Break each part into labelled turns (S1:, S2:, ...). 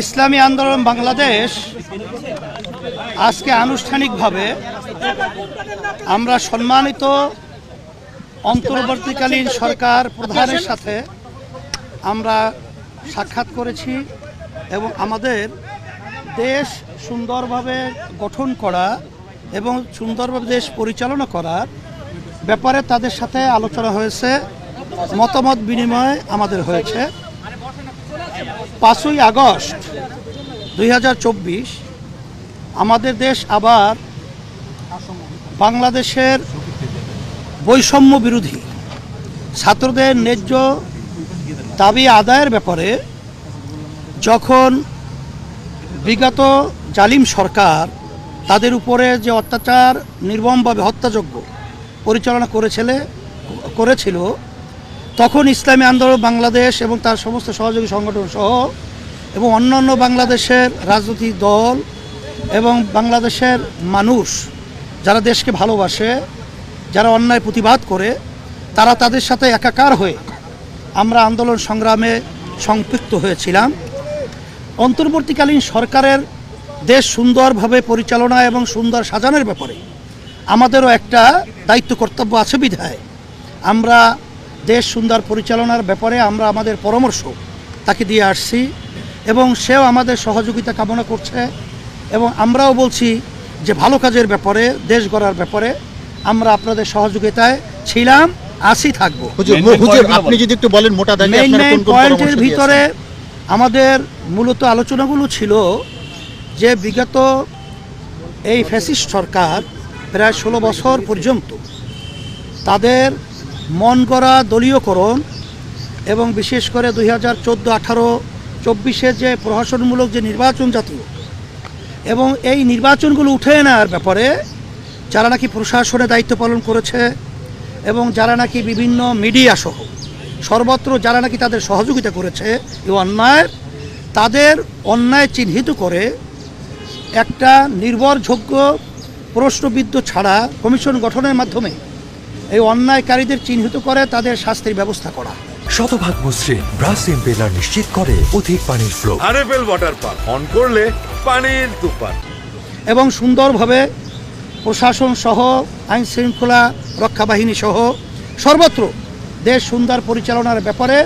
S1: ইসলামী আন্দোলন বাংলাদেশ আজকে আনুষ্ঠানিকভাবে আমরা সম্মানিত অন্তর্বর্তীকালীন সরকার প্রধানের সাথে আমরা সাক্ষাৎ করেছি এবং আমাদের দেশ সুন্দরভাবে গঠন করা এবং সুন্দরভাবে দেশ পরিচালনা করার ব্যাপারে তাদের সাথে আলোচনা হয়েছে, মতামত বিনিময় আমাদের হয়েছে। 5ই আগস্ট 2024 আমাদের দেশ আবার বাংলাদেশের বৈষম্য বিরোধী ছাত্রদের ন্যায্য দাবি আদায়ের ব্যাপারে যখন বিগত জালিম সরকার তাদের উপরে যে অত্যাচার নির্মমভাবে হত্যাযজ্ঞ পরিচালনা করেছিল তখন ইসলামী আন্দোলন বাংলাদেশ এবং তার সমস্ত সহযোগী সংগঠন সহ এবং অন্যান্য বাংলাদেশের রাজনৈতিক দল এবং বাংলাদেশের মানুষ যারা দেশকে ভালোবাসে, যারা অন্যায় প্রতিবাদ করে, তারা তাদের সাথে একাকার হয়ে আমরা আন্দোলন সংগ্রামে সম্পৃক্ত হয়েছিলাম। অন্তর্বর্তীকালীন সরকারের দেশ সুন্দরভাবে পরিচালনা এবং সুন্দর সাজানোর ব্যাপারে আমাদেরও একটা দায়িত্ব কর্তব্য আছে বিধায় আমরা দেশ সুন্দর পরিচালনার ব্যাপারে আমরা আমাদের পরামর্শ তাকে দিয়ে আসছি এবং সেও আমাদের সহযোগিতা কামনা করছে এবং আমরাও বলছি যে ভালো কাজের ব্যাপারে, দেশ গড়ার ব্যাপারে আমরা আপনাদের সহযোগিতায় ছিলাম, আছি, থাকবো।
S2: আপনি যদি একটু বলেন মোটা দাগে আপনারা কোন কোন
S1: পয়েন্টের ভিতরে আমাদের মূলত আলোচনাগুলো ছিল যে বিগত এই ফ্যাসিস্ট সরকার প্রায় 16 বছর পর্যন্ত তাদের মন গড়া দলীয়করণ এবং বিশেষ করে 2014-18-24 যে প্রহসনমূলক যে নির্বাচন জাতীয় এবং এই নির্বাচনগুলো উঠে নেওয়ার ব্যাপারে যারা নাকি প্রশাসনে দায়িত্ব পালন করেছে এবং যারা নাকি বিভিন্ন মিডিয়া সহ সর্বত্র যারা নাকি তাদের সহযোগিতা করেছে এই অন্যায়, তাদের অন্যায় চিহ্নিত করে একটা নির্ভরযোগ্য প্রশ্নবিদ্ধ ছাড়া কমিশন গঠনের মাধ্যমে এই অন্যায়কারীদের চিহ্নিত করে তাদের শাস্তির ব্যবস্থা করা।
S3: শতভাগ মসৃণ ব্রাশ ইম্পেলার নিশ্চিত করে অধিক পানির flow.
S4: RFL water pump on করলে পানির তুফান।
S1: এবং সুন্দরভাবে প্রশাসন সহ আইন শৃঙ্খলা রক্ষা বাহিনী সহ সর্বত্র দেশ সুন্দর পরিচালনার ব্যাপারে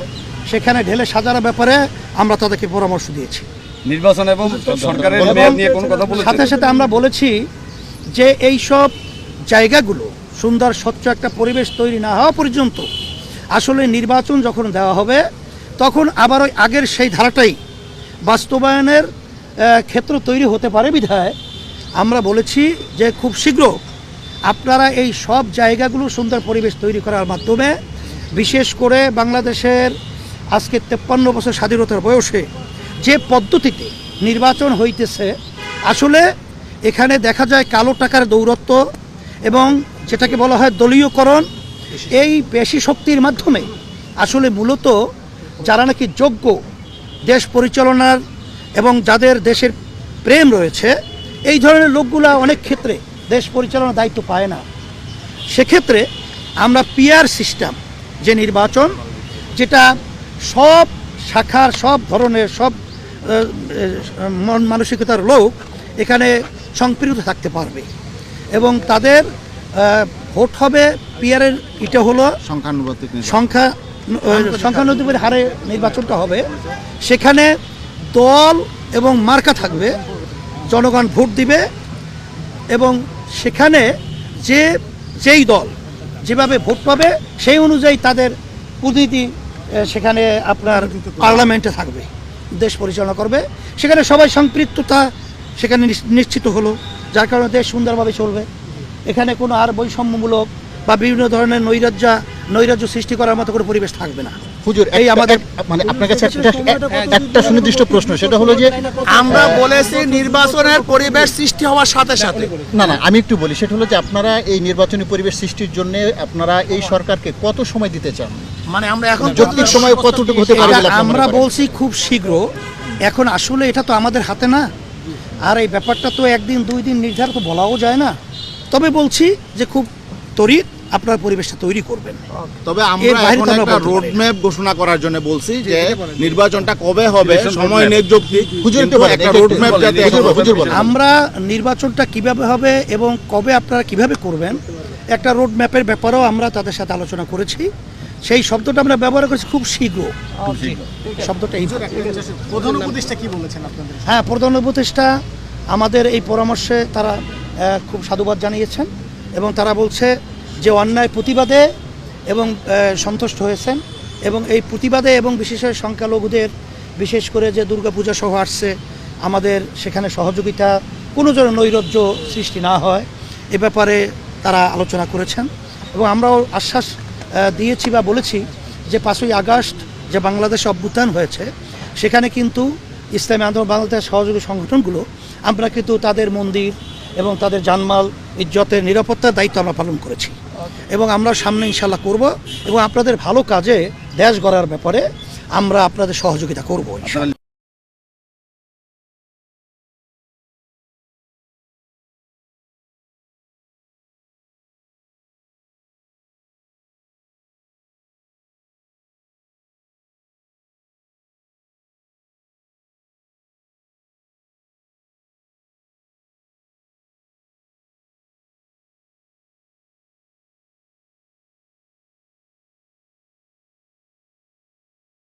S1: সেখানে ঢেলে সাজানোর ব্যাপারে আমরা তাদেরকে পরামর্শ দিয়েছি।
S5: নির্বাচন এবং সরকারের মেয়াদ নিয়ে কোনো কথা বলেছেন?
S1: সাথে সাথে আমরা বলেছি যে এই সব জায়গাগুলো সুন্দর স্বচ্ছ একটা পরিবেশ তৈরি না হওয়া পর্যন্ত আসলে নির্বাচন যখন দেওয়া হবে তখন আবার ওই আগের সেই ধারাটাই বাস্তবায়নের ক্ষেত্র তৈরি হতে পারে বিধায় আমরা বলেছি যে খুব শীঘ্র আপনারা এই সব জায়গাগুলো সুন্দর পরিবেশ তৈরি করার মাধ্যমে বিশেষ করে বাংলাদেশের আজকে 53 বছর স্বাধীনতার বয়সে যে পদ্ধতিতে নির্বাচন হইতেছে আসলে এখানে দেখা যায় কালো টাকার দৌরত্ব এবং যেটাকে বলা হয় দলীয়করণ, এই পেশি শক্তির মাধ্যমে আসলে মূলত যারা নাকি যোগ্য দেশ পরিচালনার এবং যাদের দেশের প্রেম রয়েছে এই ধরনের লোকগুলা অনেক ক্ষেত্রে দেশ পরিচালনার দায়িত্ব পায় না। সেক্ষেত্রে আমরা পিআর সিস্টেম যে নির্বাচন, যেটা সব শাখার সব ধরনের সব মন মানসিকতার লোক এখানে সম্পৃক্ত থাকতে পারবে এবং তাদের ভোট হবে পিআরের, এটা হলো সংখ্যানুপাতিক হারে নির্বাচনটা হবে। সেখানে দল এবং মার্কা থাকবে, জনগণ ভোট দিবে এবং সেখানে যেই দল যেভাবে ভোট পাবে সেই অনুযায়ী তাদের প্রতিনিধি সেখানে আপনার পার্লামেন্টে থাকবে, দেশ পরিচালনা করবে। সেখানে সবাই সম্পৃক্ততা সেখানে নিশ্চিত হলো, যার কারণে দেশ সুন্দরভাবে চলবে। এখানে কোনো আর বৈষম্যমূলক বা বিভিন্ন ধরনের নৈরাজ্য সৃষ্টি করার মতো কোনো পরিবেশ থাকবে না।
S2: হুজুর, এই আমাদের মানে আপনার কাছে একটা সুনির্দিষ্ট প্রশ্ন, সেটা হলো যে
S6: আমরা বলেছি নির্বাচনের পরিবেশ সৃষ্টি হওয়ার সাথে সাথে
S2: না আমি একটু বলি, সেটা হলো যে আপনারা এই নির্বাচনী পরিবেশ সৃষ্টির জন্য আপনারা এই সরকারকে কত সময় দিতে চান?
S6: মানে আমরা এখন
S2: যৌক্তিক সময় কতটুকু হতে পারে?
S1: আমরা বলছি খুব শীঘ্র। এখন আসলে এটা তো আমাদের হাতে না, আর এই ব্যাপারটা তো একদিন দুই দিন নির্ধারিত বলাও যায় না। তবে বলছি যে খুব ত্বরিত আপনার পরিবেশটা তৈরি করবেন।
S7: তবে
S1: এর
S7: আমরা
S1: বাইরে
S7: এখন
S1: তো আমরা
S7: একটা
S1: বলতে পারি
S7: রোড
S1: না।
S7: ম্যাপ ঘোষণা করার জন্য বলছি যে নির্বাচনটা কবে হবে, সময় নির্যুক্তি,
S2: হুজুর একটু
S7: কিন্তু
S2: বলেন,
S7: একটা
S2: একটু
S7: রোড ম্যাপ
S2: বলেন,
S7: যাতে
S2: হুজুর বলেন।
S1: আমরা নির্বাচনটা কিভাবে হবে এবং কবে আপনারা কিভাবে করবেন একটা রোড ম্যাপের ব্যাপারেও আমরা তাদের সাথে আলোচনা করেছি। সেই শব্দটা আমরা ব্যবহার করেছি খুব শীঘ্র, শব্দটা এই
S6: প্রধান উপদেষ্টা কি বলেছেন আপনাদের?
S1: হ্যাঁ, প্রধান উপদেষ্টা আমাদের এই পরামর্শে তারা খুব সাধুবাদ জানিয়েছেন এবং তারা বলছে যে অন্যায় প্রতিবাদে এবং সন্তুষ্ট হয়েছেন এবং এই প্রতিবাদে এবং বিশেষ করে সংখ্যালঘুদের বিশেষ করে যে দুর্গাপূজা সহ আসছে আমাদের সেখানে সহযোগিতা কোনো যেন নৈরাজ্য সৃষ্টি না হয় এ ব্যাপারে তারা আলোচনা করেছেন এবং আমরাও আশ্বাস দিয়েছি বা বলেছি যে 5ই আগস্ট যে বাংলাদেশে অভ্যুত্থান হয়েছে সেখানে কিন্তু ইসলামী আন্দোলন বাংলাদেশ সহযোগী সংগঠনগুলো আমরা কিন্তু তাদের মন্দির এবং তাদের জানমাল ইজ্জতের নিরাপত্তার দায়িত্ব আমরা পালন করেছি এবং আমরা সামনে ইনশাল্লাহ করব এবং আপনাদের ভালো কাজে দেশ গড়ার ব্যাপারে আমরা আপনাদের সহযোগিতা করব।